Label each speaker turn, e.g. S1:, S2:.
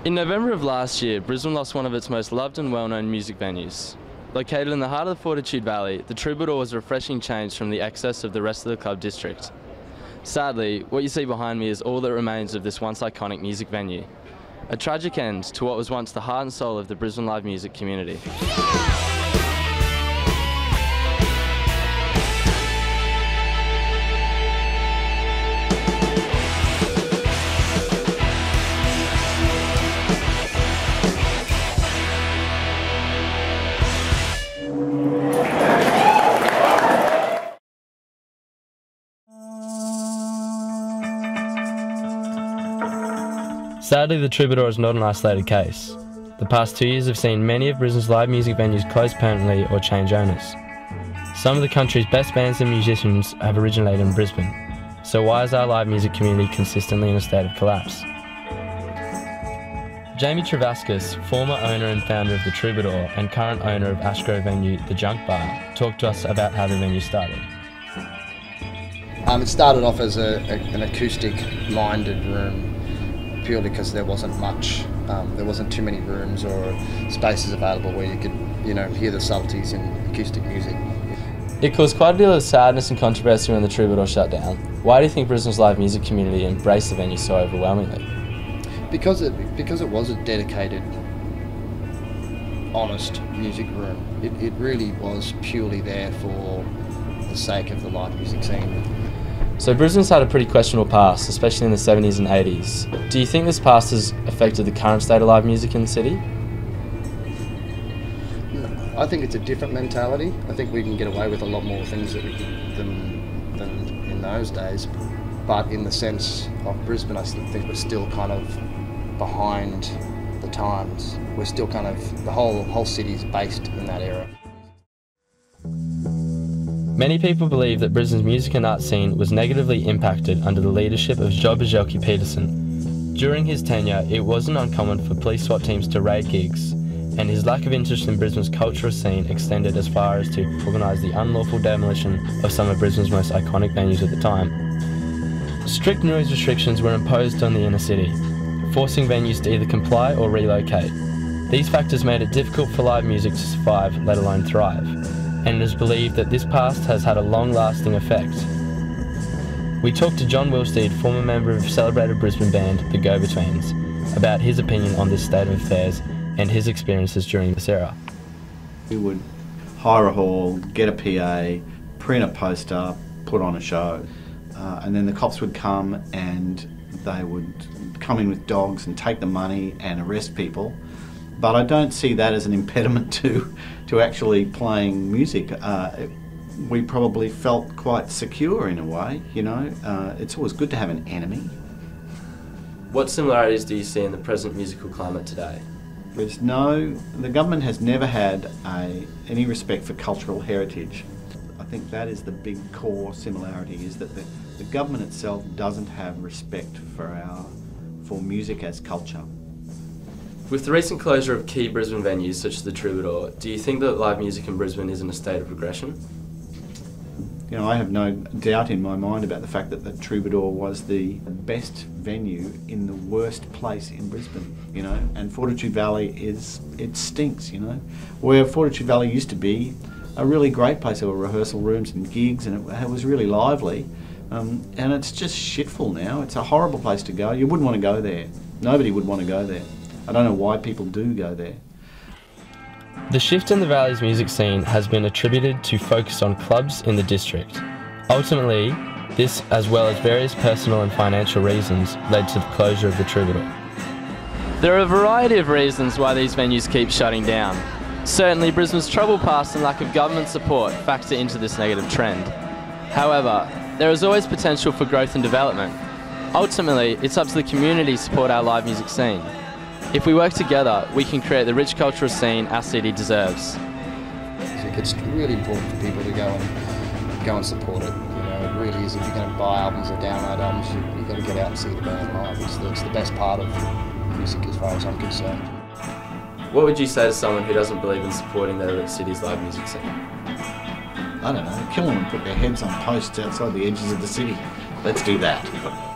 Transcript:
S1: In November of last year, Brisbane lost one of its most loved and well-known music venues. Located in the heart of the Fortitude Valley, the Troubadour was a refreshing change from the excess of the rest of the club district. Sadly, what you see behind me is all that remains of this once iconic music venue. A tragic end to what was once the heart and soul of the Brisbane live music community. Sadly, the Troubadour is not an isolated case. The past 2 years have seen many of Brisbane's live music venues close permanently or change owners. Some of the country's best bands and musicians have originated in Brisbane, so why is our live music community consistently in a state of collapse? Jamie Travascus, former owner and founder of the Troubadour and current owner of Ashgrove venue, the Junk Bar, talked to us about how the venue started.
S2: It started off as an acoustic-minded room, purely because there wasn't much, there wasn't too many rooms or spaces available where you could, hear the subtleties in acoustic music.
S1: It caused quite a deal of sadness and controversy when the Troubadour shut down. Why do you think Brisbane's live music community embraced the venue so overwhelmingly?
S2: Because it was a dedicated, honest music room. It really was purely there for the sake of the live music scene.
S1: So Brisbane's had a pretty questionable past, especially in the 70s and 80s. Do you think this past has affected the current state of live music in the city?
S2: I think it's a different mentality. I think we can get away with a lot more things than in those days. But in the sense of Brisbane, I still think we're still kind of behind the times. We're still kind of, the whole city's based in that era.
S1: Many people believe that Brisbane's music and art scene was negatively impacted under the leadership of Job Peterson. During his tenure, it wasn't uncommon for police SWAT teams to raid gigs, and his lack of interest in Brisbane's cultural scene extended as far as to organise the unlawful demolition of some of Brisbane's most iconic venues at the time. Strict noise restrictions were imposed on the inner city, forcing venues to either comply or relocate. These factors made it difficult for live music to survive, let alone thrive, and it is believed that this past has had a long-lasting effect. We talked to John Wilsteed, former member of celebrated Brisbane band, the Go-Betweens, about his opinion on this state of affairs and his experiences during this era.
S3: We would hire a hall, get a PA, print a poster, put on a show, and then the cops would come and they would come in with dogs and take the money and arrest people. But I don't see that as an impediment to actually playing music. We probably felt quite secure in a way, It's always good to have an enemy.
S1: What similarities do you see in the present musical climate today?
S3: The government has never had any respect for cultural heritage. I think that is the big core similarity, is that the government itself doesn't have respect for music as culture.
S1: With the recent closure of key Brisbane venues such as the Troubadour, do you think that live music in Brisbane is in a state of regression?
S3: I have no doubt in my mind about the fact that the Troubadour was the best venue in the worst place in Brisbane, and Fortitude Valley it stinks, Where Fortitude Valley used to be a really great place. There were rehearsal rooms and gigs, and it was really lively, and it's just shitful now. It's a horrible place to go. You wouldn't want to go there. Nobody would want to go there. I don't know why people do go there. The shift in the Valley's music scene has been attributed to focus on clubs in the district. Ultimately, this, as well as various personal and financial reasons, led to the closure of the Troubadour. There are a variety of reasons why these venues keep shutting down. Certainly, Brisbane's troubled past and lack of government support factor into this negative trend. However, there is always potential for growth and development. Ultimately, it's up to the community to support our live music scene. If we work together, we can create the rich cultural scene our city deserves.
S2: It's really important for people to go and support it. It really is. If you're going to buy albums or download albums, you've got to get out and see the band live. It's the best part of music as far as I'm concerned.
S1: What would you say to someone who doesn't believe in supporting their city's live music scene?
S3: I don't know, kill them and put their heads on posts outside the edges of the city. Let's do that.